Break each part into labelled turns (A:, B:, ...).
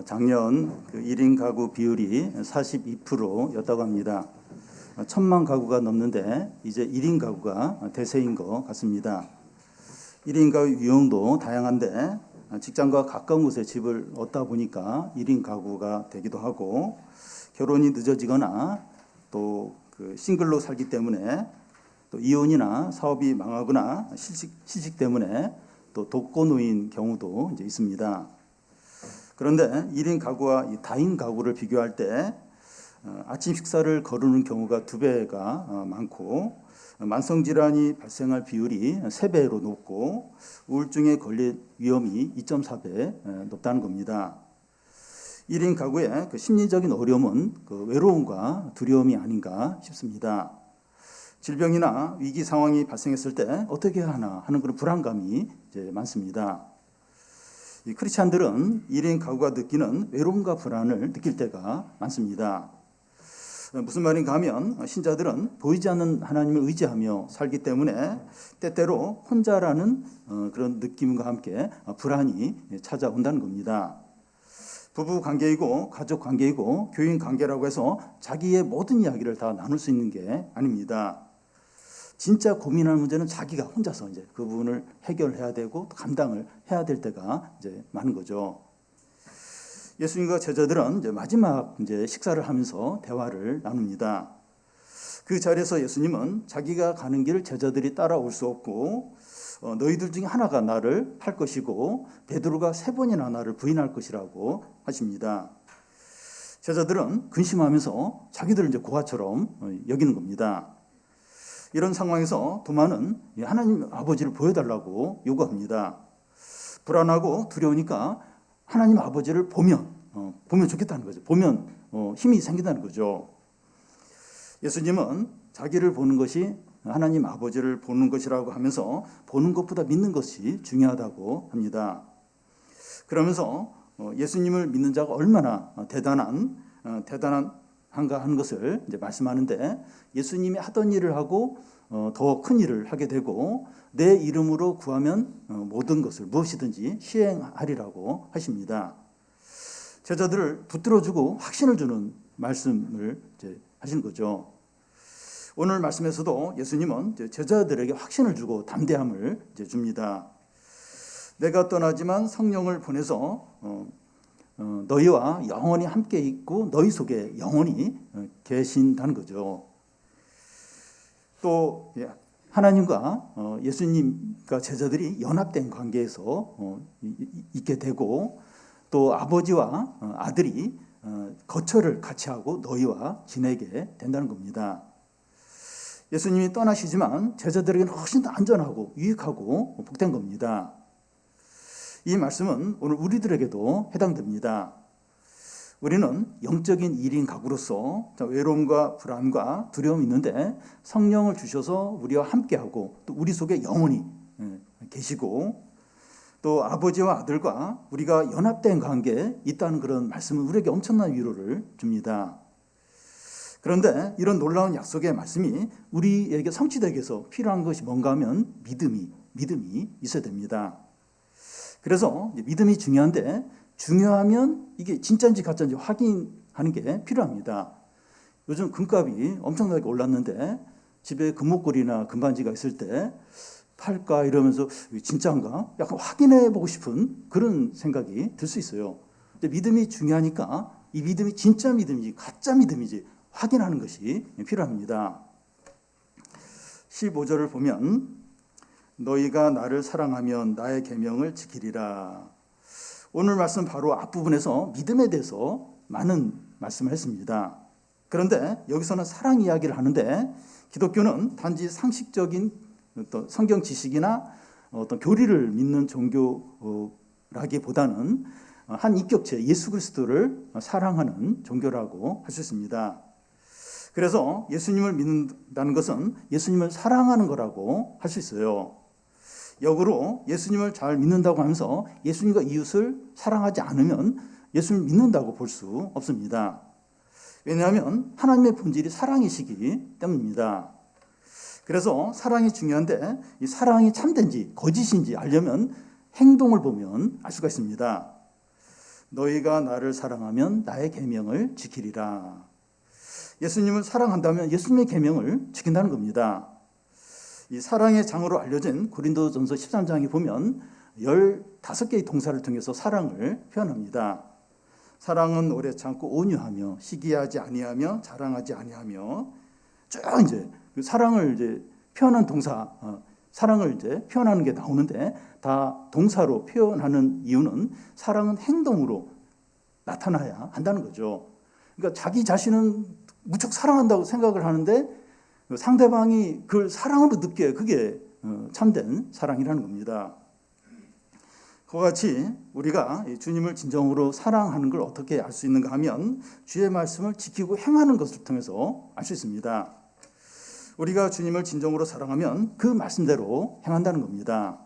A: 작년 1인 가구 비율이 42%였다고 합니다. 1,000만 가구가 넘는데 이제 1인 가구가 대세인 것 같습니다. 1인 가구 유형도 다양한데 직장과 가까운 곳에 집을 얻다 보니까 1인 가구가 되기도 하고, 결혼이 늦어지거나 또 싱글로 살기 때문에, 또 이혼이나 사업이 망하거나 시식 때문에 또 독거노인 경우도 이제 있습니다. 그런데 1인 가구와 이 다인 가구를 비교할 때 아침 식사를 거르는 경우가 2배가 많고, 만성질환이 발생할 비율이 3배로 높고, 우울증에 걸릴 위험이 2.4배 높다는 겁니다. 1인 가구의 심리적인 어려움은 외로움과 두려움이 아닌가 싶습니다. 질병이나 위기 상황이 발생했을 때 어떻게 해야 하나 하는 그런 불안감이 이제 많습니다. 이 크리스찬들은 1인 가구가 느끼는 외로움과 불안을 느낄 때가 많습니다. 무슨 말인가 하면, 신자들은 보이지 않는 하나님을 의지하며 살기 때문에 때때로 혼자라는 그런 느낌과 함께 불안이 찾아온다는 겁니다. 부부 관계이고 가족 관계이고 교인 관계라고 해서 자기의 모든 이야기를 다 나눌 수 있는 게 아닙니다. 진짜 고민할 문제는 자기가 혼자서 이제 그 부분을 해결해야 되고 감당을 해야 될 때가 이제 많은 거죠. 예수님과 제자들은 이제 마지막 식사를 하면서 대화를 나눕니다. 그 자리에서 예수님은 자기가 가는 길 제자들이 따라올 수 없고, 너희들 중에 하나가 나를 팔 것이고 베드로가 3번이나 나를 부인할 것이라고 하십니다. 제자들은 근심하면서 자기들을 이제 고아처럼 여기는 겁니다. 이런 상황에서 도마는 하나님 아버지를 보여달라고 요구합니다. 불안하고 두려우니까 하나님 아버지를 보면 좋겠다는 거죠. 보면 힘이 생긴다는 거죠. 예수님은 자기를 보는 것이 하나님 아버지를 보는 것이라고 하면서 하는 것보다 믿는 것이 중요하다고 합니다. 그러면서 예수님을 믿는 자가 얼마나 대단한가 하는 것을 이제 말씀하는데, 예수님이 하던 일을 하고 더 큰 일을 하게 되고, 내 이름으로 구하면 모든 것을 무엇이든지 시행하리라고 하십니다. 제자들을 붙들어주고 확신을 주는 말씀을 이제 하신 거죠. 오늘 말씀에서도 예수님은 제자들에게 확신을 주고 담대함을 이제 줍니다. 내가 떠나지만 성령을 보내서 너희와 영원히 함께 있고 너희 속에 영원히 계신다는 거죠. 또 하나님과 예수님과 제자들이 연합된 관계에서 있게 되고, 또 아버지와 아들이 거처를 같이 하고 너희와 지내게 된다는 겁니다. 예수님이 떠나시지만 제자들에게는 훨씬 더 안전하고 유익하고 복된 겁니다. 이 말씀은 오늘 우리들에게도 해당됩니다. 우리는 영적인 1인 가구로서 외로움과 불안과 두려움이 있는데, 성령을 주셔서 우리와 함께하고 또 우리 속에 영원히 계시고, 또 아버지와 아들과 우리가 연합된 관계에 있다는 그런 말씀은 우리에게 엄청난 위로를 줍니다. 그런데 이런 놀라운 약속의 말씀이 우리에게 성취되기 위해서 필요한 것이 뭔가 하면 믿음이 있어야 됩니다. 그래서 믿음이 중요한데, 중요하면 이게 진짜인지 가짜인지 확인하는 게 필요합니다. 요즘 금값이 엄청나게 올랐는데 집에 금목걸이나 금반지가 있을 때 팔까 이러면서 진짜인가? 약간 확인해 보고 싶은 그런 생각이 들 수 있어요. 근데 믿음이 중요하니까 이 믿음이 진짜 믿음인지 가짜 믿음인지 확인하는 것이 필요합니다. 15절을 보면, 너희가 나를 사랑하면 나의 계명을 지키리라. 오늘 말씀 바로 앞부분에서 믿음에 대해서 많은 말씀을 했습니다. 그런데 여기서는 사랑 이야기를 하는데, 기독교는 단지 상식적인 어떤 성경 지식이나 어떤 교리를 믿는 종교라기보다는 한 인격체 예수 그리스도를 사랑하는 종교라고 할 수 있습니다. 그래서 예수님을 믿는다는 것은 예수님을 사랑하는 거라고 할 수 있어요. 역으로 예수님을 잘 믿는다고 하면서 예수님과 이웃을 사랑하지 않으면 예수님을 믿는다고 볼 수 없습니다. 왜냐하면 하나님의 본질이 사랑이시기 때문입니다. 그래서 사랑이 중요한데, 이 사랑이 참된지 거짓인지 알려면 행동을 보면 알 수가 있습니다. 너희가 나를 사랑하면 나의 계명을 지키리라. 예수님을 사랑한다면 예수님의 계명을 지킨다는 겁니다. 이 사랑의 장으로 알려진 고린도전서 13장에 보면 15개의 동사를 통해서 사랑을 표현합니다. 사랑은 오래 참고 온유하며 시기하지 아니하며 자랑하지 아니하며 쭉 이제 그 사랑을 이제 표현한 동사, 사랑을 이제 표현하는 게 나오는데 다 동사로 표현하는 이유는 사랑은 행동으로 나타나야 한다는 거죠. 그러니까 자기 자신은 무척 사랑한다고 생각을 하는데 상대방이 그걸 사랑으로 느껴요. 그게 참된 사랑이라는 겁니다. 그와 같이 우리가 주님을 진정으로 사랑하는 걸 어떻게 알 수 있는가 하면 주의 말씀을 지키고 행하는 것을 통해서 알 수 있습니다. 우리가 주님을 진정으로 사랑하면 그 말씀대로 행한다는 겁니다.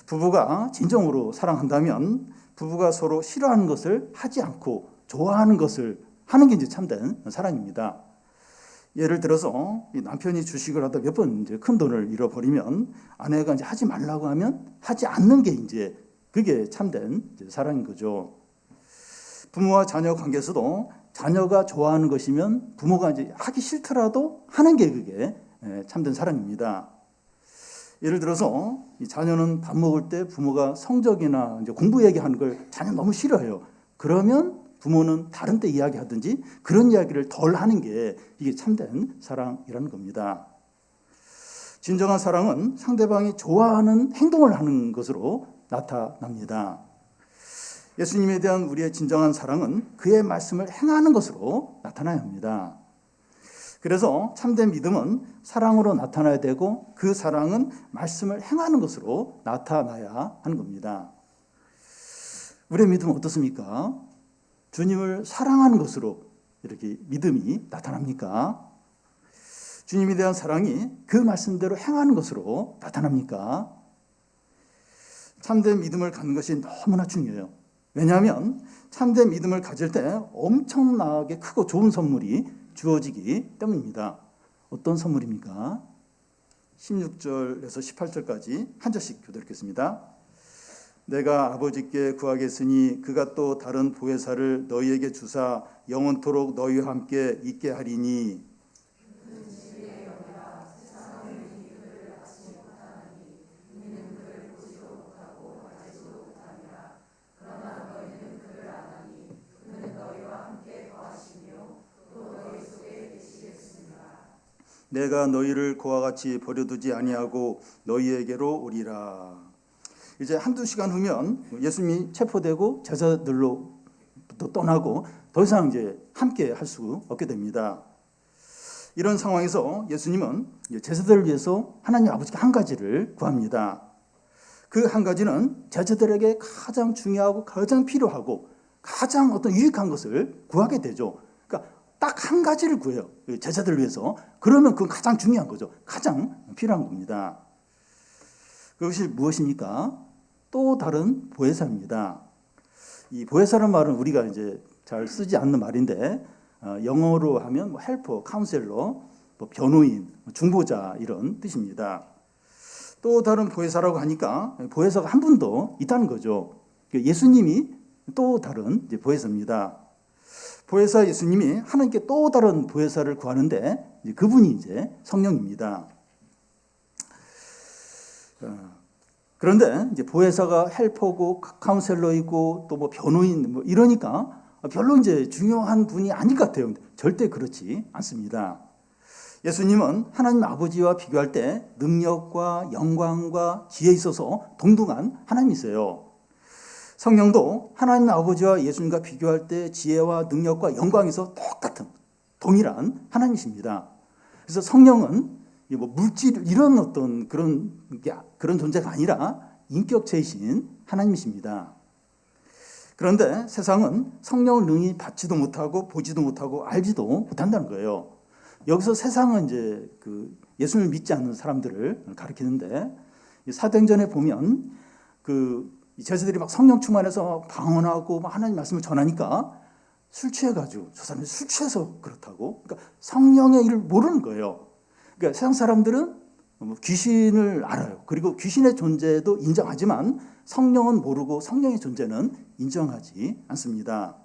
A: 부부가 진정으로 사랑한다면 부부가 서로 싫어하는 것을 하지 않고 좋아하는 것을 하는 게 이제 참된 사랑입니다. 예를 들어서 남편이 주식을 하다 몇 번 이제 큰 돈을 잃어버리면 아내가 이제 하지 말라고 하면 하지 않는 게 이제 그게 참된 이제 사랑인 거죠. 부모와 자녀 관계에서도 자녀가 좋아하는 것이면 부모가 이제 하기 싫더라도 하는 게 그게 참된 사랑입니다. 예를 들어서 이 자녀는 밥 먹을 때 부모가 성적이나 이제 공부 얘기하는 걸 자녀 너무 싫어해요. 그러면 부모는 다른 때 이야기하든지 그런 이야기를 덜 하는 게 이게 참된 사랑이라는 겁니다. 진정한 사랑은 상대방이 좋아하는 행동을 하는 것으로 나타납니다. 예수님에 대한 우리의 진정한 사랑은 그의 말씀을 행하는 것으로 나타나야 합니다. 그래서 참된 믿음은 사랑으로 나타나야 되고 그 사랑은 말씀을 행하는 것으로 나타나야 하는 겁니다. 우리의 믿음은 어떻습니까? 주님을 사랑하는 것으로 이렇게 믿음이 나타납니까? 주님에 대한 사랑이 그 말씀대로 행하는 것으로 나타납니까? 참된 믿음을 갖는 것이 너무나 중요해요. 왜냐하면 참된 믿음을 가질 때 엄청나게 크고 좋은 선물이 주어지기 때문입니다. 어떤 선물입니까? 16절에서 18절까지 한 절씩 교독하겠습니다. 내가 아버지께 구하겠으니 그가 또 다른 보혜사를 너희에게 주사 영원토록 너희와 함께 있게 하리니 내가 너희를 그와 같이 버려두지 아니하고 너희에게로 오리라. 이제 한두 시간 후면 예수님이 체포되고 제자들로 떠나고 더 이상 이제 함께 할 수 없게 됩니다. 이런 상황에서 예수님은 제자들을 위해서 하나님 아버지께 한 가지를 구합니다. 그 한 가지는 제자들에게 가장 중요하고 가장 필요하고 가장 어떤 유익한 것을 구하게 되죠. 그러니까 딱 한 가지를 구해요. 제자들을 위해서. 그러면 그건 가장 중요한 거죠. 가장 필요한 겁니다. 그것이 무엇입니까? 또 다른 보혜사입니다. 이 보혜사라는 말은 우리가 이제 잘 쓰지 않는 말인데 영어로 하면 뭐 헬퍼, 카운셀러, 뭐 변호인, 중보자 이런 뜻입니다. 또 다른 보혜사라고 하니까 보혜사가 한 분 더 있다는 거죠. 예수님이 또 다른 이제 보혜사입니다. 보혜사 예수님이 하나님께 또 다른 보혜사를 구하는데 그분이 이제 성령입니다. 그런데 이제 보혜사가 헬퍼고 카운셀러이고 또 뭐 변호인 뭐 이러니까 별로 이제 중요한 분이 아닐 것 같아요. 절대 그렇지 않습니다. 예수님은 하나님 아버지와 비교할 때 능력과 영광과 지혜에 있어서 동등한 하나님이세요. 성령도 하나님 아버지와 예수님과 비교할 때 지혜와 능력과 영광에서 똑같은 동일한 하나님이십니다. 그래서 성령은 뭐 물질 이런 어떤 그런 존재가 아니라 인격체이신 하나님이십니다. 그런데 세상은 성령을 능히 받지도 못하고 보지도 못하고 알지도 못한다는 거예요. 여기서 세상은 이제 그 예수님을 믿지 않는 사람들을 가리키는데 사도행전에 보면 그 제자들이 막 성령 충만해서 방언하고 막 하나님 말씀을 전하니까 술 취해가지고 저 사람이 술 취해서 그렇다고. 그러니까 성령의 일을 모르는 거예요. 그러니까 세상 사람들은 귀신을 알아요. 그리고 귀신의 존재도 인정하지만 성령은 모르고 성령의 존재는 인정하지 않습니다.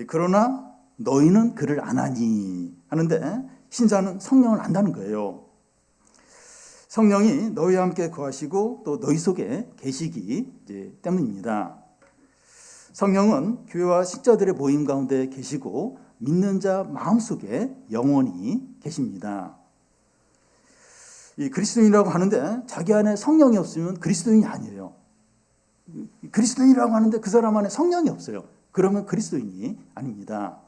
A: 그러나 너희는 그를 아나니 하는데 신자는 성령을 안다는 거예요. 성령이 너희와 함께 거하시고 또 너희 속에 계시기 때문입니다. 성령은 교회와 신자들의 모임 가운데 계시고 믿는 자 마음속에 영원히 계십니다. 이 그리스도인이라고 하는데 자기 안에 성령이 없으면 그리스도인이 아니에요. 그리스도인이라고 하는데 그 사람 안에 성령이 없어요. 그러면 그리스도인이 아닙니다.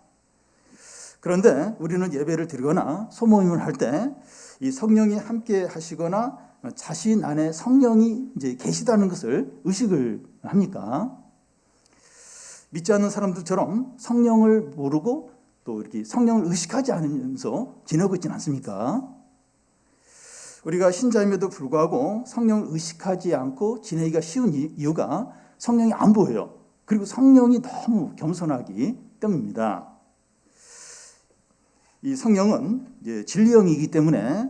A: 그런데 우리는 예배를 드리거나 소모임을 할 때 이 성령이 함께 하시거나 자신 안에 성령이 계시다는 것을 의식을 합니까? 믿지 않는 사람들처럼 성령을 모르고 또 이렇게 성령을 의식하지 않으면서 지내고 있지는 않습니까? 우리가 신자임에도 불구하고 성령을 의식하지 않고 지내기가 쉬운 이유가 성령이 안 보여요. 그리고 성령이 너무 겸손하기 때문입니다. 이 성령은 진리형이기 때문에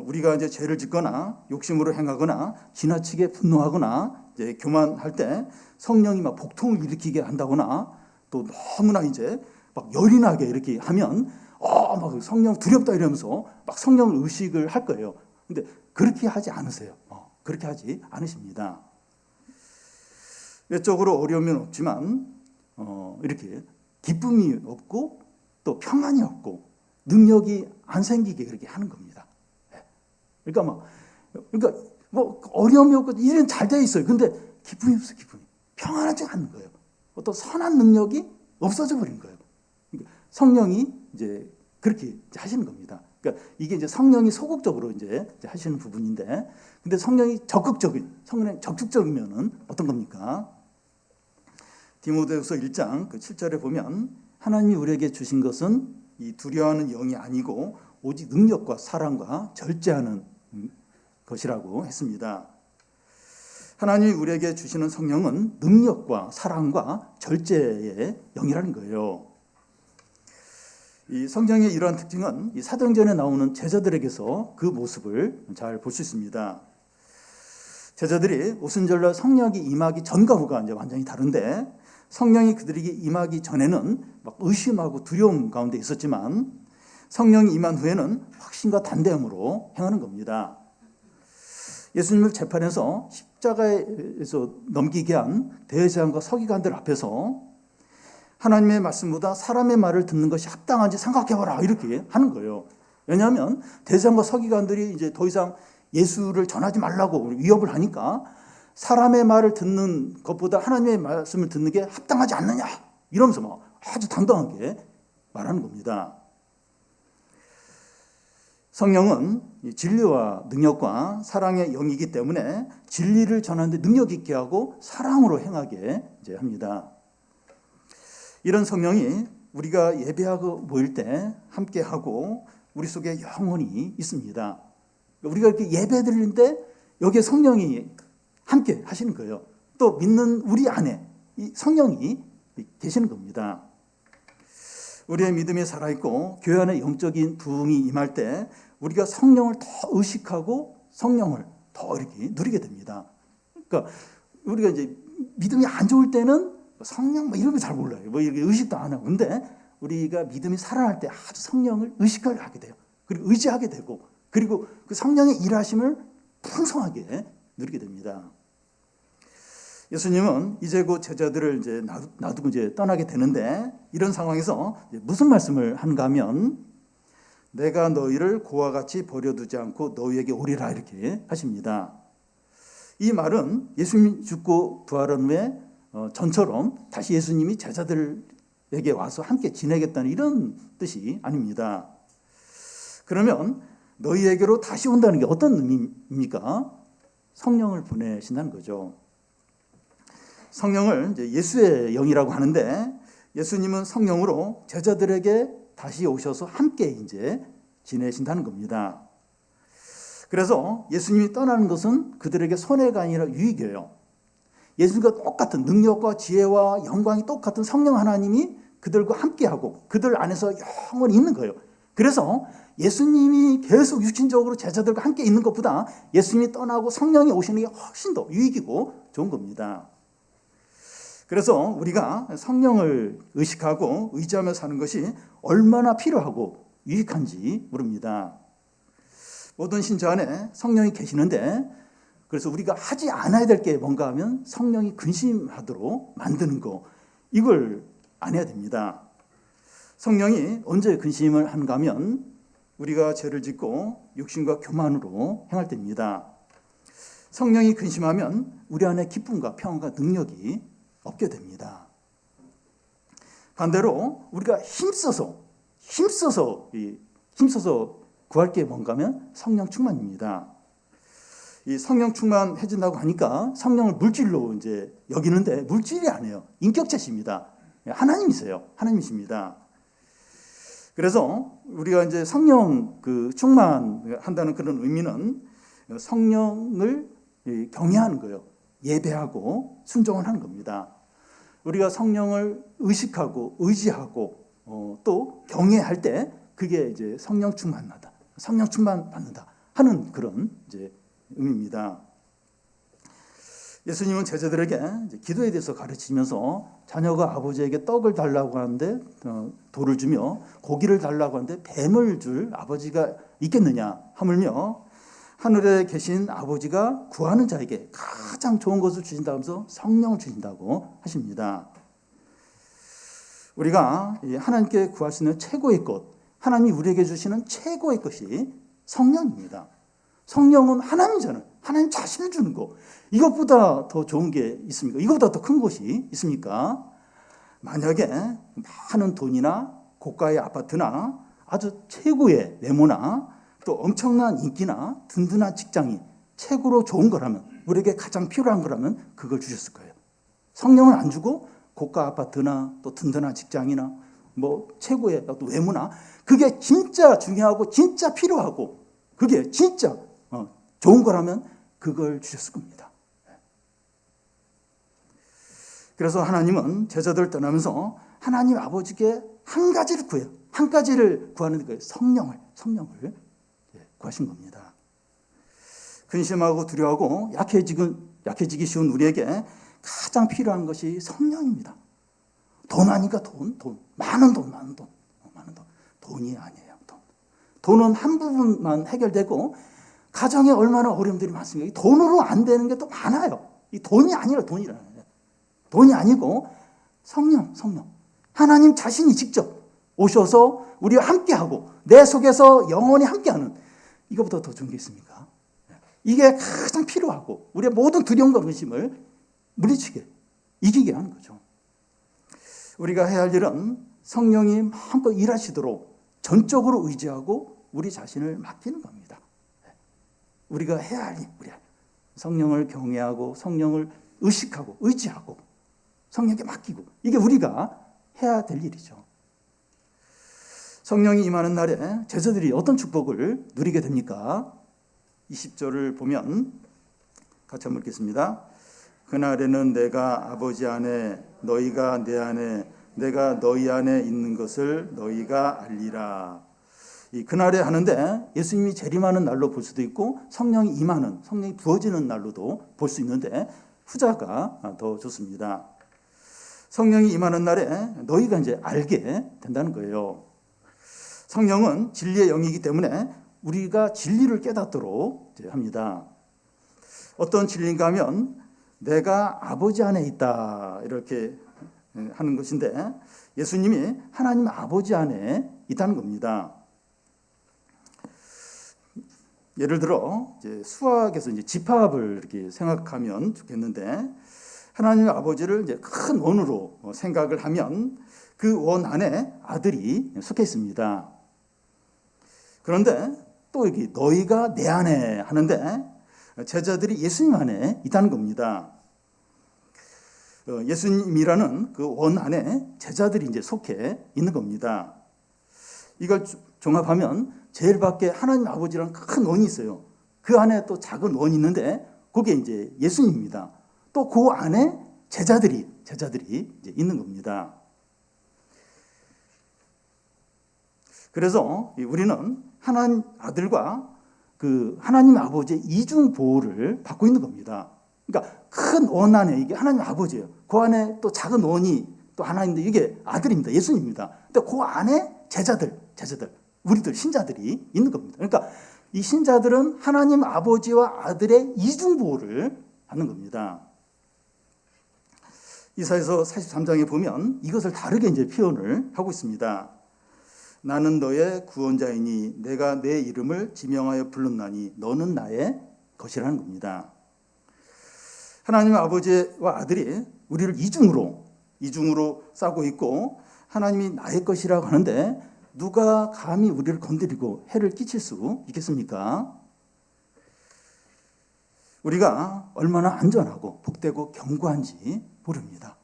A: 우리가 죄를 짓거나 욕심으로 행하거나 지나치게 분노하거나 교만할 때 성령이 막 복통을 일으키게 한다거나 또 너무나 막 열이 나게 이렇게 하면 막 성령 두렵다 이러면서 막 성령을 의식을 할 거예요. 근데 그렇게 하지 않으세요. 그렇게 하지 않으십니다. 외적으로 어려움은 없지만 이렇게 기쁨이 없고 또 평안이 없고 능력이 안 생기게 그렇게 하는 겁니다. 그러니까 뭐 어려움이 없고 일은 잘 돼 있어요. 근데 기쁨이 없어, 기쁨이. 평안하지 않는 거예요. 어떤 선한 능력이 없어져 버린 거예요. 그러니까 성령이 그렇게 하시는 겁니다. 그러니까 이게 성령이 소극적으로 하시는 부분인데, 근데 성령이 적극적이면은 어떤 겁니까? 디모데후서 1장 7절에 보면 하나님이 우리에게 주신 것은 이 두려워하는 영이 아니고 오직 능력과 사랑과 절제하는 것이라고 했습니다. 하나님이 우리에게 주시는 성령은 능력과 사랑과 절제의 영이라는 거예요. 이 성경의 이러한 특징은 이 사도행전에 나오는 제자들에게서 그 모습을 잘 볼 수 있습니다. 제자들이 오순절날 성령이 임하기 전과 후가 완전히 다른데, 성령이 그들에게 임하기 전에는 막 의심하고 두려움 가운데 있었지만 성령이 임한 후에는 확신과 담대함으로 행하는 겁니다. 예수님을 재판에서 십자가에서 넘기게 한 대제사장과 서기관들 앞에서 하나님의 말씀보다 사람의 말을 듣는 것이 합당한지 생각해봐라 이렇게 하는 거예요. 왜냐하면 대제사장과 서기관들이 더 이상 예수를 전하지 말라고 위협을 하니까 사람의 말을 듣는 것보다 하나님의 말씀을 듣는 게 합당하지 않느냐 이러면서 막 아주 당당하게 말하는 겁니다. 성령은 진리와 능력과 사랑의 영이기 때문에 진리를 전하는데 능력 있게 하고 사랑으로 행하게 합니다. 이런 성령이 우리가 예배하고 모일 때 함께하고 우리 속에 영원히 있습니다. 우리가 이렇게 예배 드리는데 여기에 성령이 함께 하시는 거예요. 또 믿는 우리 안에 이 성령이 계시는 겁니다. 우리의 믿음이 살아있고 교회 안에 영적인 부흥이 임할 때 우리가 성령을 더 의식하고 성령을 더 이렇게 누리게 됩니다. 그러니까 우리가 믿음이 안 좋을 때는 성령 이런 거 잘 몰라요. 이렇게 의식도 안 하고. 근데 우리가 믿음이 살아날 때 아주 성령을 의식을 하게 돼요. 그리고 의지하게 되고, 그리고 그 성령의 일하심을 풍성하게 누리게 됩니다. 예수님은 이제 곧 제자들을 놔두고 떠나게 되는데, 이런 상황에서 무슨 말씀을 하는가 하면 내가 너희를 고와 같이 버려두지 않고 너희에게 오리라 이렇게 하십니다. 이 말은 예수님이 죽고 부활한 후에 전처럼 다시 예수님이 제자들에게 와서 함께 지내겠다는 이런 뜻이 아닙니다. 그러면 너희에게로 다시 온다는 게 어떤 의미입니까? 성령을 보내신다는 거죠. 성령을 예수의 영이라고 하는데, 예수님은 성령으로 제자들에게 다시 오셔서 함께 지내신다는 겁니다. 그래서 예수님이 떠나는 것은 그들에게 손해가 아니라 유익이에요. 예수님과 똑같은 능력과 지혜와 영광이 똑같은 성령 하나님이 그들과 함께하고 그들 안에서 영원히 있는 거예요. 그래서 예수님이 계속 육신적으로 제자들과 함께 있는 것보다 예수님이 떠나고 성령이 오시는 게 훨씬 더 유익이고 좋은 겁니다. 그래서 우리가 성령을 의식하고 의지하며 사는 것이 얼마나 필요하고 유익한지 모릅니다. 모든 신자 안에 성령이 계시는데, 그래서 우리가 하지 않아야 될 게 뭔가 하면 성령이 근심하도록 만드는 거, 이걸 안 해야 됩니다. 성령이 언제 근심을 하는가 하면 우리가 죄를 짓고 육신과 교만으로 행할 때입니다. 성령이 근심하면 우리 안에 기쁨과 평안과 능력이 없게 됩니다. 반대로 우리가 힘써서 구할 게 뭔가 하면 성령 충만입니다. 이 성령 충만해진다고 하니까 성령을 물질로 이제 여기는데, 물질이 아니에요. 인격체십니다. 하나님이세요. 하나님이십니다. 그래서 우리가 이제 성령 충만한다는 그런 의미는 성령을 경외하는 거예요. 예배하고 순종을 하는 겁니다. 우리가 성령을 의식하고 의지하고 또 경외할 때 그게 이제 성령 충만하다, 성령 충만 받는다 하는 그런 이제 의미입니다. 예수님은 제자들에게 이제 기도에 대해서 가르치면서 자녀가 아버지에게 떡을 달라고 하는데 돌을 주며 고기를 달라고 하는데 뱀을 줄 아버지가 있겠느냐 하물며 하늘에 계신 아버지가 구하는 자에게 가장 좋은 것을 주신다면서 성령을 주신다고 하십니다. 우리가 하나님께 구할 수 있는 최고의 것, 하나님이 우리에게 주시는 최고의 것이 성령입니다. 성령은 하나님이잖아요. 하나님 자신을 주는 거. 이것보다 더 좋은 게 있습니까? 이것보다 더 큰 것이 있습니까? 만약에 많은 돈이나 고가의 아파트나 아주 최고의 외모나 또 엄청난 인기나 든든한 직장이 최고로 좋은 거라면, 우리에게 가장 필요한 거라면 그걸 주셨을 거예요. 성령을 안 주고 고가 아파트나 또 든든한 직장이나 뭐 최고의 또 외모나, 그게 진짜 중요하고 진짜 필요하고 그게 진짜 좋은 거라면 그걸 주셨을 겁니다. 그래서 하나님은 제자들 떠나면서 하나님 아버지께 한 가지를 구해요. 한 가지를 구하는 거예요. 성령을 구하신 겁니다. 근심하고 두려워하고 약해지기 쉬운 우리에게 가장 필요한 것이 성령입니다. 돈 아니까 돈. 많은 돈. 돈이 아니에요. 돈은 한 부분만 해결되고 가정에 얼마나 어려움들이 많습니까? 돈으로 안 되는 게 또 많아요. 이 돈이 아니라 돈이라는 거예요. 돈이 아니고 성령. 하나님 자신이 직접 오셔서 우리와 함께하고 내 속에서 영원히 함께하는, 이거보다 더 좋은 게 있습니까? 이게 가장 필요하고 우리의 모든 두려움과 근심을 물리치게, 이기게 하는 거죠. 우리가 해야 할 일은 성령이 마음껏 일하시도록 전적으로 의지하고 우리 자신을 맡기는 겁니다. 우리가 해야 할 일, 성령을 경외하고 성령을 의식하고 의지하고 성령께 맡기고, 이게 우리가 해야 될 일이죠. 성령이 임하는 날에 제자들이 어떤 축복을 누리게 됩니까? 20절을 보면 같이 한번 읽겠습니다. 그날에는 내가 아버지 안에, 너희가 내 안에, 내가 너희 안에 있는 것을 너희가 알리라. 이 그날에 하는데 예수님이 재림하는 날로 볼 수도 있고 성령이 임하는, 성령이 부어지는 날로도 볼 수 있는데 후자가 더 좋습니다. 성령이 임하는 날에 너희가 이제 알게 된다는 거예요. 성령은 진리의 영이기 때문에 우리가 진리를 깨닫도록 합니다. 어떤 진리인가 하면 내가 아버지 안에 있다, 이렇게 하는 것인데 예수님이 하나님 아버지 안에 있다는 겁니다. 예를 들어 이제 수학에서 이제 집합을 이렇게 생각하면 좋겠는데, 하나님 아버지를 이제 큰 원으로 생각을 하면 그 원 안에 아들이 속해 있습니다. 그런데 또 여기 너희가 내 안에 하는데 제자들이 예수님 안에 있다는 겁니다. 예수님이라는 그 원 안에 제자들이 이제 속해 있는 겁니다. 이걸 종합하면 제일 밖에 하나님 아버지라는 큰 원이 있어요. 그 안에 또 작은 원이 있는데 그게 이제 예수님입니다. 또 그 안에 제자들이 이제 있는 겁니다. 그래서 우리는 하나님 아들과 그 하나님 아버지의 이중 보호를 받고 있는 겁니다. 그러니까 큰 원 안에 이게 하나님 아버지예요. 그 안에 또 작은 원이 또 하나 있는데 이게 아들입니다. 예수님입니다. 근데 그 안에 제자들, 우리들 신자들이 있는 겁니다. 그러니까 이 신자들은 하나님 아버지와 아들의 이중 보호를 받는 겁니다. 이사야서 43장에 보면 이것을 다르게 이제 표현을 하고 있습니다. 나는 너의 구원자이니 내가 내 이름을 지명하여 불렀나니 너는 나의 것이라는 겁니다. 하나님 아버지와 아들이 우리를 이중으로 싸고 있고 하나님이 나의 것이라고 하는데 누가 감히 우리를 건드리고 해를 끼칠 수 있겠습니까? 우리가 얼마나 안전하고 복되고 견고한지 모릅니다.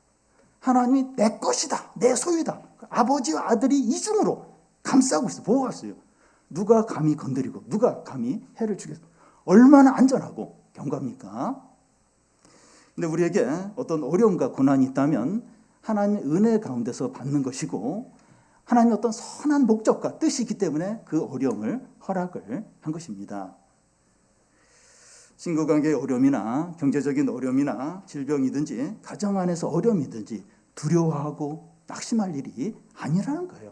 A: 하나님이 내 것이다, 내 소유다. 아버지와 아들이 이중으로 감싸고 있어요. 보호하고 있어요. 누가 감히 건드리고 누가 감히 해를 주겠습니까? 얼마나 안전하고 견고합니까? 근데 우리에게 어떤 어려움과 고난이 있다면 하나님의 은혜 가운데서 받는 것이고 하나님의 어떤 선한 목적과 뜻이 있기 때문에 그 어려움을 허락을 한 것입니다. 친구관계의 어려움이나 경제적인 어려움이나 질병이든지 가정 안에서 어려움이든지 두려워하고 낙심할 일이 아니라는 거예요.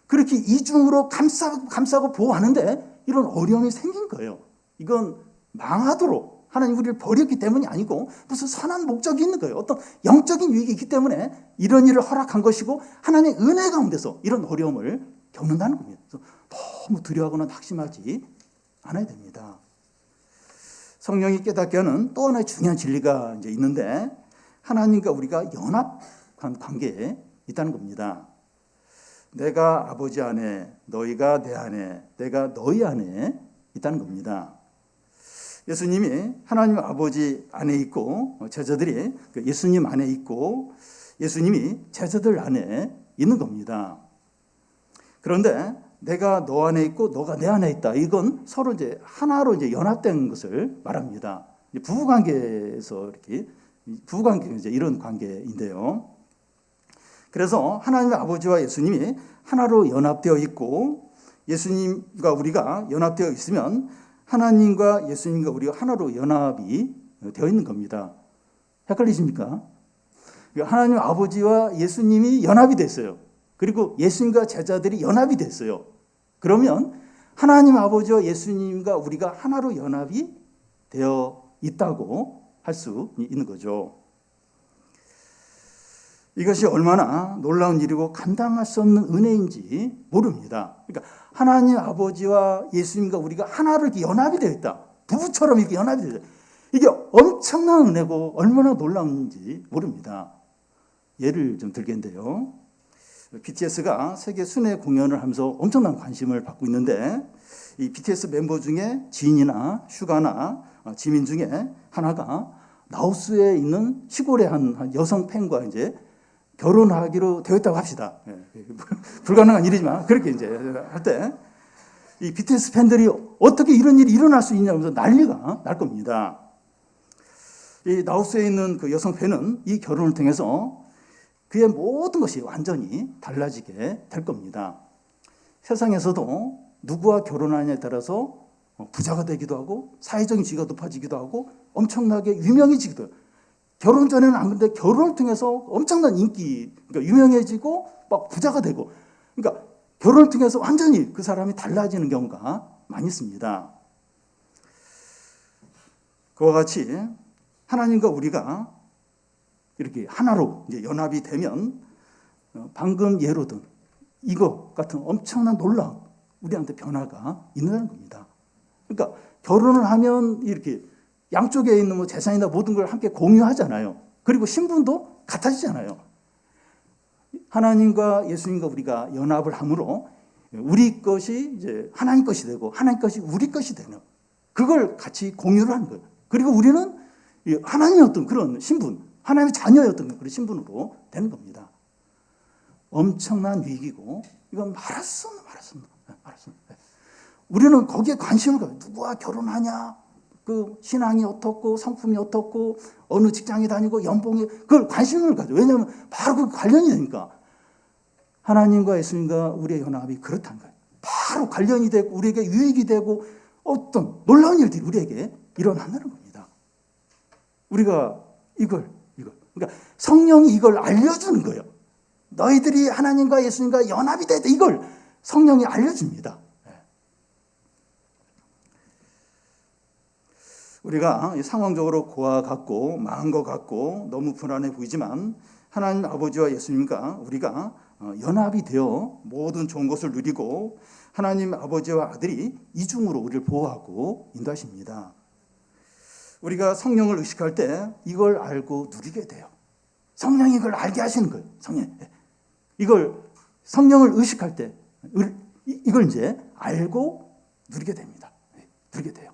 A: 그렇게 이중으로 감싸고 보호하는데 이런 어려움이 생긴 거예요. 이건 망하도록 하나님 우리를 버렸기 때문이 아니고 무슨 선한 목적이 있는 거예요. 어떤 영적인 유익이 있기 때문에 이런 일을 허락한 것이고 하나님의 은혜 가운데서 이런 어려움을 겪는다는 겁니다. 그래서 너무 두려워하거나 낙심하지 않아야 됩니다. 성령이 깨닫게 하는 또 하나의 중요한 진리가 이제 있는데 하나님과 우리가 연합한 관계에 있다는 겁니다. 내가 아버지 안에, 너희가 내 안에, 내가 너희 안에 있다는 겁니다. 예수님이 하나님 아버지 안에 있고 제자들이 예수님 안에 있고 예수님이 제자들 안에 있는 겁니다. 그런데 내가 너 안에 있고 너가 내 안에 있다. 이건 서로 이제 하나로 이제 연합된 것을 말합니다. 부부 관계에서 이렇게 부부 관계 이제 이런 관계인데요. 그래서 하나님 아버지와 예수님이 하나로 연합되어 있고 예수님과 우리가 연합되어 있으면 하나님과 예수님과 우리가 하나로 연합이 되어 있는 겁니다. 헷갈리십니까? 하나님 아버지와 예수님이 연합이 됐어요. 그리고 예수님과 제자들이 연합이 됐어요. 그러면 하나님 아버지와 예수님과 우리가 하나로 연합이 되어 있다고 할 수 있는 거죠. 이것이 얼마나 놀라운 일이고 감당할 수 없는 은혜인지 모릅니다. 그러니까 하나님 아버지와 예수님과 우리가 하나로 이렇게 연합이 되어 있다. 부부처럼 이렇게 연합이 되어 있다. 이게 엄청난 은혜고 얼마나 놀라운지 모릅니다. 예를 좀 들겠는데요. BTS가 세계 순회 공연을 하면서 엄청난 관심을 받고 있는데 이 BTS 멤버 중에 진이나 슈가나 지민 중에 하나가 라오스에 있는 시골의 한 여성 팬과 이제 결혼하기로 되었다고 합시다. 불가능한 일이지만 그렇게 이제 할 때 이 BTS 팬들이 어떻게 이런 일이 일어날 수 있냐면서 난리가 날 겁니다. 이 라오스에 있는 그 여성 팬은 이 결혼을 통해서 그의 모든 것이 완전히 달라지게 될 겁니다. 세상에서도 누구와 결혼하느냐에 따라서 부자가 되기도 하고 사회적인 지위가 높아지기도 하고 엄청나게 유명해지기도 해요. 결혼 전에는 안 그런데 결혼을 통해서 엄청난 인기, 그러니까 유명해지고 막 부자가 되고, 그러니까 결혼을 통해서 완전히 그 사람이 달라지는 경우가 많이 있습니다. 그와 같이 하나님과 우리가 이렇게 하나로 이제 연합이 되면 방금 예로 든 이거 같은 엄청난 놀라운 우리한테 변화가 있는 겁니다. 그러니까 결혼을 하면 이렇게 양쪽에 있는 뭐 재산이나 모든 걸 함께 공유하잖아요. 그리고 신분도 같아지잖아요. 하나님과 예수님과 우리가 연합을 함으로 우리 것이 이제 하나님 것이 되고 하나님 것이 우리 것이 되는 그걸 같이 공유를 하는 거예요. 그리고 우리는 하나님의 어떤 그런 신분, 하나님의 자녀였던 그런 신분으로 되는 겁니다. 엄청난 위기고 이건 말할 수 없는. 우리는 거기에 관심을 가요. 누구와 결혼하냐, 그 신앙이 어떻고 성품이 어떻고 어느 직장에 다니고 연봉이 그걸 관심을 가져. 왜냐하면 바로 그 관련이 되니까. 하나님과 예수님과 우리의 연합이 그렇다는 거예요. 바로 관련이 되고 우리에게 유익이 되고 어떤 놀라운 일들이 우리에게 일어난다는 겁니다. 우리가 이걸 그러니까 성령이 이걸 알려주는 거예요. 너희들이 하나님과 예수님과 연합이 되다, 이걸 성령이 알려줍니다. 우리가 상황적으로 고와 같고 마음과 같고 너무 불안해 보이지만 하나님 아버지와 예수님과 우리가 연합이 되어 모든 좋은 것을 누리고 하나님 아버지와 아들이 이중으로 우리를 보호하고 인도하십니다. 우리가 성령을 의식할 때 이걸 알고 누리게 돼요. 성령이 이걸 알게 하시는 거예요. 이걸 성령을 의식할 때 이걸 이제 알고 누리게 됩니다. 누리게 돼요.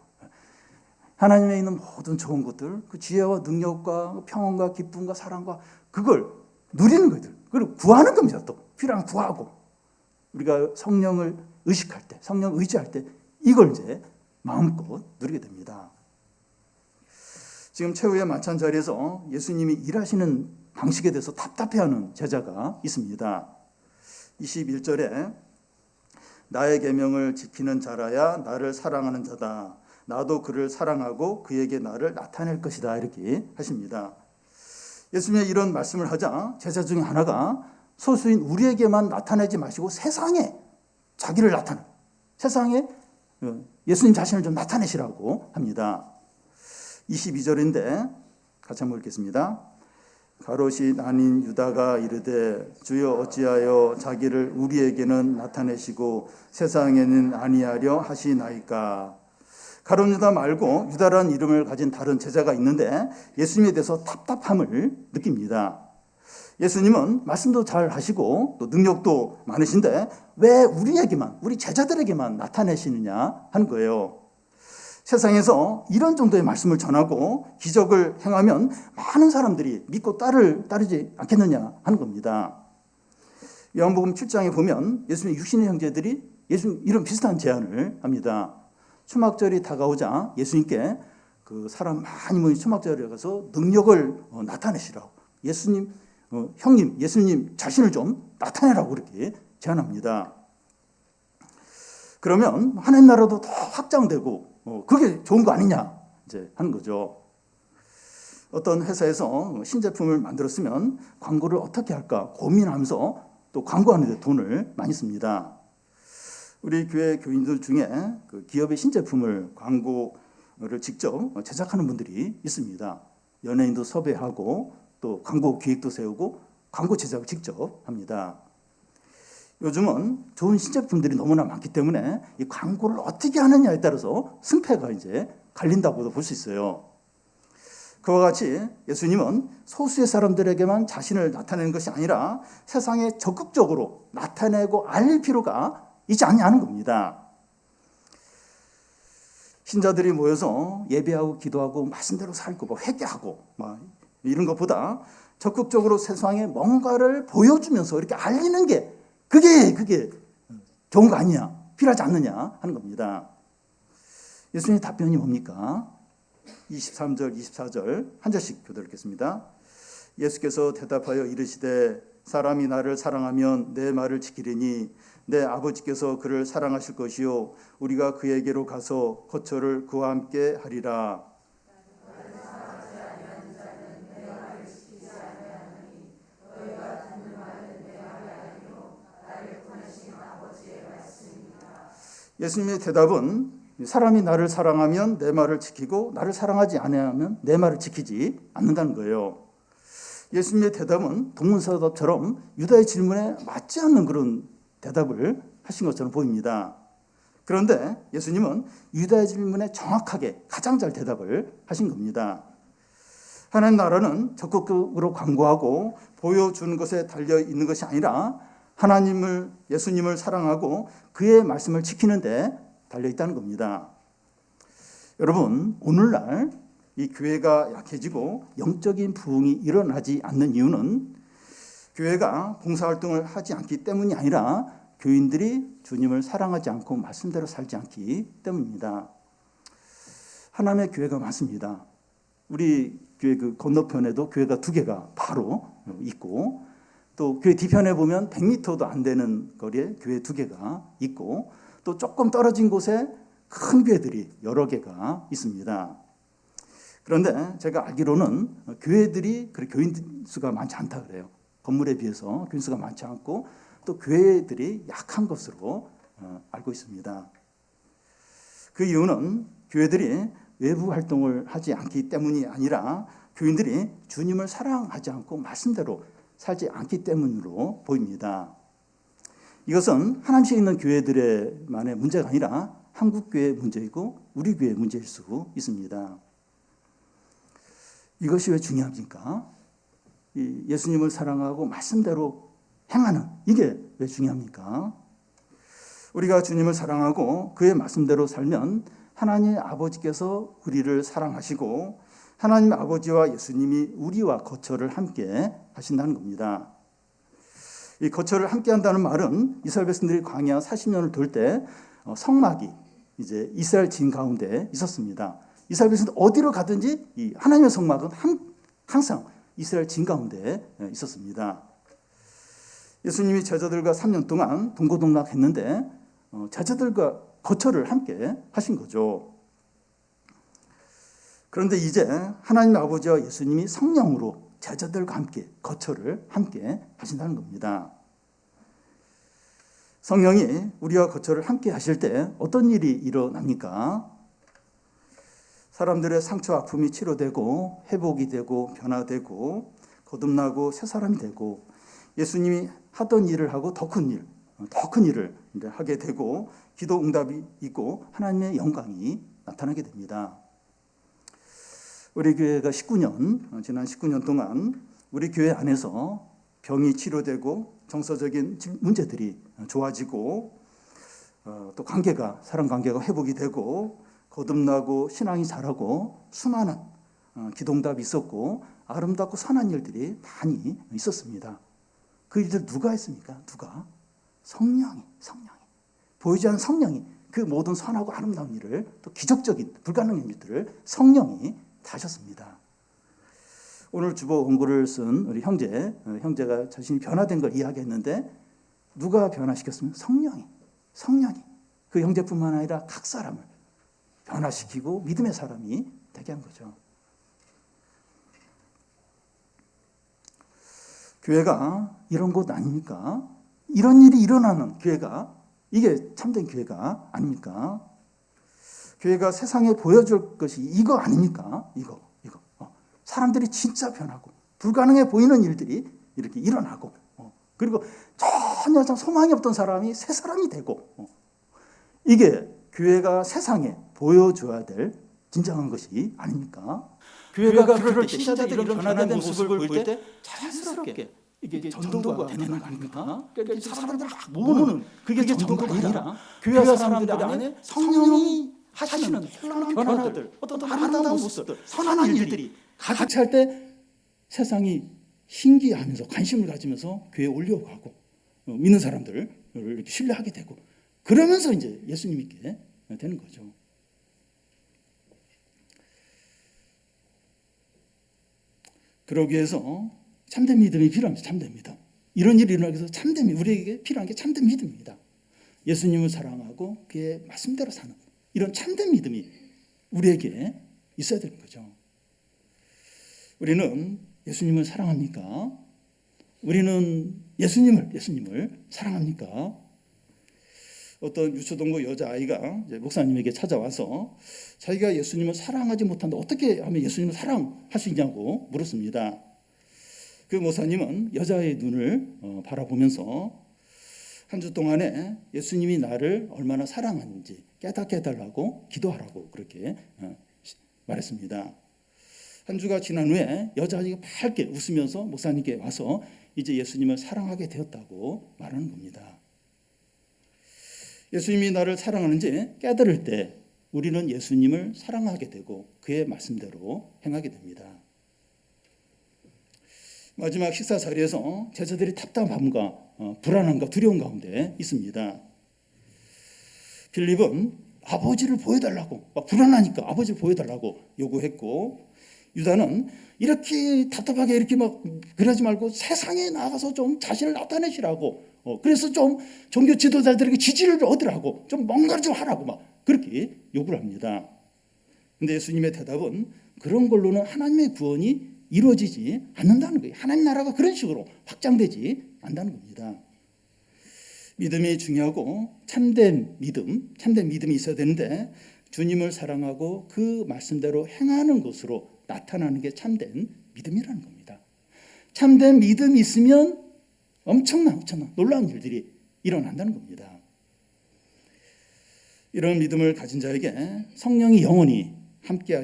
A: 하나님에 있는 모든 좋은 것들, 그 지혜와 능력과 평온과 기쁨과 사랑과 그걸 누리는 것들, 그걸 구하는 겁니다. 또 필요한 구하고 우리가 성령을 의식할 때, 성령 의지할 때 이걸 이제 마음껏 누리게 됩니다. 지금 최후의 만찬 자리에서 예수님이 일하시는 방식에 대해서 답답해하는 제자가 있습니다. 21절에 나의 계명을 지키는 자라야 나를 사랑하는 자다. 나도 그를 사랑하고 그에게 나를 나타낼 것이다. 이렇게 하십니다. 예수님이 이런 말씀을 하자 제자 중에 하나가 소수인 우리에게만 나타내지 마시고 세상에 자기를 나타내, 세상에 예수님 자신을 좀 나타내시라고 합니다. 22절인데 같이 한번 읽겠습니다. 가롯이 아닌 유다가 이르되 주여 어찌하여 자기를 우리에게는 나타내시고 세상에는 아니하려 하시나이까. 가롯 유다 말고 유다라는 이름을 가진 다른 제자가 있는데 예수님에 대해서 답답함을 느낍니다. 예수님은 말씀도 잘 하시고 또 능력도 많으신데 왜 우리에게만, 우리 제자들에게만 나타내시느냐 하는 거예요. 세상에서 이런 정도의 말씀을 전하고 기적을 행하면 많은 사람들이 믿고 따르지 않겠느냐 하는 겁니다. 요한복음 7장에 보면 예수님의 육신의 형제들이 예수님 이런 비슷한 제안을 합니다. 초막절이 다가오자 예수님께 그 사람 많이 모인 초막절에 가서 능력을 나타내시라고, 예수님 형님 예수님 자신을 좀 나타내라고 그렇게 제안합니다. 그러면 하나님 나라도 더 확장되고 그게 좋은 거 아니냐 이제 하는 거죠. 어떤 회사에서 신제품을 만들었으면 광고를 어떻게 할까 고민하면서 또 광고하는 데 돈을 많이 씁니다. 우리 교회 교인들 중에 그 기업의 신제품을 광고를 직접 제작하는 분들이 있습니다. 연예인도 섭외하고 또 광고 기획도 세우고 광고 제작을 직접 합니다. 요즘은 좋은 신제품들이 너무나 많기 때문에 이 광고를 어떻게 하느냐에 따라서 승패가 이제 갈린다고도 볼 수 있어요. 그와 같이 예수님은 소수의 사람들에게만 자신을 나타내는 것이 아니라 세상에 적극적으로 나타내고 알릴 필요가 있지 않냐는 겁니다. 신자들이 모여서 예배하고 기도하고 말씀대로 살고 회개하고 이런 것보다 적극적으로 세상에 뭔가를 보여주면서 이렇게 알리는 게 그게 좋은 거 아니냐, 필요하지 않느냐 하는 겁니다. 예수님의 답변이 뭡니까? 23절, 24절 한 절씩 교독하겠습니다. 예수께서 대답하여 이르시되 사람이 나를 사랑하면 내 말을 지키리니 내 아버지께서 그를 사랑하실 것이요 우리가 그에게로 가서 거처를 그와 함께 하리라. 예수님의 대답은 사람이 나를 사랑하면 내 말을 지키고 나를 사랑하지 않으면 내 말을 지키지 않는다는 거예요. 예수님의 대답은 동문서답처럼 유다의 질문에 맞지 않는 그런 대답을 하신 것처럼 보입니다. 그런데 예수님은 유다의 질문에 정확하게 가장 잘 대답을 하신 겁니다. 하나님 나라는 적극적으로 광고하고 보여주는 것에 달려 있는 것이 아니라 하나님을, 예수님을 사랑하고 그의 말씀을 지키는 데 달려 있다는 겁니다. 여러분, 오늘날 이 교회가 약해지고 영적인 부흥이 일어나지 않는 이유는 교회가 봉사활동을 하지 않기 때문이 아니라 교인들이 주님을 사랑하지 않고 말씀대로 살지 않기 때문입니다. 하나님의 교회가 많습니다. 우리 교회 그 건너편에도 교회가 2개가 바로 있고 또 교회 뒤편에 보면 100m도 안 되는 거리에 교회 2개가 있고 또 조금 떨어진 곳에 큰 교회들이 여러 개가 있습니다. 그런데 제가 알기로는 교회들이 교인 수가 많지 않다 그래요. 건물에 비해서 교인 수가 많지 않고 또 교회들이 약한 것으로 알고 있습니다. 그 이유는 교회들이 외부 활동을 하지 않기 때문이 아니라 교인들이 주님을 사랑하지 않고 말씀대로 살지 않기 때문으로 보입니다. 이것은 하나님께 있는 교회들만의 문제가 아니라 한국 교회의 문제이고 우리 교회의 문제일 수 있습니다. 이것이 왜 중요합니까? 예수님을 사랑하고 말씀대로 행하는 이게 왜 중요합니까? 우리가 주님을 사랑하고 그의 말씀대로 살면 하나님 아버지께서 우리를 사랑하시고 하나님 아버지와 예수님이 우리와 거처를 함께 하신다는 겁니다. 이 거처를 함께 한다는 말은 이스라엘 백성들이 광야 40년을 돌 때 성막이 이제 이스라엘 진 가운데 있었습니다. 이스라엘 백성들 어디로 가든지 이 하나님의 성막은 항상 이스라엘 진 가운데 있었습니다. 예수님이 제자들과 3년 동안 동고동락했는데 제자들과 거처를 함께 하신 거죠. 그런데 이제 하나님 아버지와 예수님이 성령으로 제자들과 함께 거처를 함께 하신다는 겁니다. 성령이 우리와 거처를 함께 하실 때 어떤 일이 일어납니까? 사람들의 상처 아픔이 치료되고 회복이 되고 변화되고 거듭나고 새 사람이 되고 예수님이 하던 일을 하고 더 큰 일을 하게 되고 기도 응답이 있고 하나님의 영광이 나타나게 됩니다. 우리 교회가 지난 19년 동안 우리 교회 안에서 병이 치료되고 정서적인 문제들이 좋아지고 또 사랑 관계가 회복이 되고 거듭나고 신앙이 자라고 수많은 기도응답이 있었고 아름답고 선한 일들이 많이 있었습니다. 그 일들 누가 했습니까? 누가? 성령이 보이지 않는 성령이 그 모든 선하고 아름다운 일을 또 기적적인 불가능한 일들을 성령이 다 하셨습니다. 오늘 주보 원고를 쓴 우리 형제가 자신이 변화된 걸 이야기했는데 누가 변화시켰으면 성령이 그 형제뿐만 아니라 각 사람을 변화시키고 믿음의 사람이 되게 한 거죠. 교회가 이런 곳 아닙니까? 이런 일이 일어나는 교회가 이게 참된 교회가 아닙니까? 교회가 세상에 보여줄 것이 이거 아닙니까? 이거. 사람들이 진짜 변하고 불가능해 보이는 일들이 이렇게 일어나고 그리고 전혀 소망이 없던 사람이 새 사람이 되고 이게 교회가 세상에 보여줘야 될 진정한 것이 아닙니까? 교회가 그럴 때 신자들이 이런 변화된 모습을 볼 때 자연스럽게 이게 전도가 되는 거 아닙니까? 그러니까 사람들이 막 모으는 그게 전도가 아니라 교회 사람들 안에 성령이 하시는 놀라운 변화들, 어떤 아름다운 모습들, 선한 일들이 같이 할 때 세상이 신기하면서 관심을 가지면서 교회에 올려가고 믿는 사람들을 이렇게 신뢰하게 되고 그러면서 이제 예수님 믿게 되는 거죠. 그러기 위해서 참된 믿음이 필요합니다. 참된 믿음. 이런 일이 일어나기 위해서 참된 믿음, 우리에게 필요한 게 참된 믿음입니다. 예수님을 사랑하고 그의 말씀대로 사는 이런 참된 믿음이 우리에게 있어야 되는 거죠. 우리는 예수님을 사랑합니까? 우리는 예수님을 사랑합니까? 어떤 유초동거 여자아이가 목사님에게 찾아와서 자기가 예수님을 사랑하지 못한다. 어떻게 하면 예수님을 사랑할 수 있냐고 물었습니다. 그 목사님은 여자의 눈을 바라보면서 한 주 동안에 예수님이 나를 얼마나 사랑하는지 깨닫게 해달라고 기도하라고 그렇게 말했습니다. 한 주가 지난 후에 여자아이가 밝게 웃으면서 목사님께 와서 이제 예수님을 사랑하게 되었다고 말하는 겁니다. 예수님이 나를 사랑하는지 깨달을 때 우리는 예수님을 사랑하게 되고 그의 말씀대로 행하게 됩니다. 마지막 식사 자리에서 제자들이 답답함과 불안함과 두려움 가운데 있습니다. 빌립은 아버지를 보여달라고 불안하니까 아버지를 보여달라고 요구했고
B: 유다는 이렇게 답답하게 이렇게 막 그러지 말고 세상에 나가서 좀 자신을 나타내시라고, 그래서 좀 종교 지도자들에게 지지를 얻으라고, 좀 뭔가를 좀 하라고 막 그렇게 요구를 합니다. 근데 예수님의 대답은 그런 걸로는 하나님의 구원이 이루어지지 않는다는 거예요. 하나님 나라가 그런 식으로 확장되지 않는다는 겁니다. 믿음이 중요하고 참된 믿음이 있어야 되는데 주님을 사랑하고 그 말씀대로 행하는 것으로 나타나는 게 참된 믿음이라는 겁니다. 참된 믿음이 있으면 엄청난 놀라운 일들이 일어난다는 겁니다. 이런 믿음을 가진 자에게 성령이 영원히 함께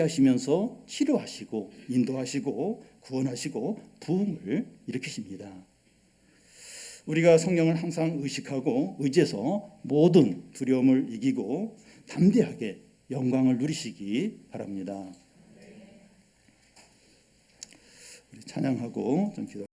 B: 하시면서 치료하시고 인도하시고 구원하시고 부흥을 일으키십니다. 우리가 성령을 항상 의식하고 의지해서 모든 두려움을 이기고 담대하게 영광을 누리시기 바랍니다. 우리 찬양하고 좀 기도.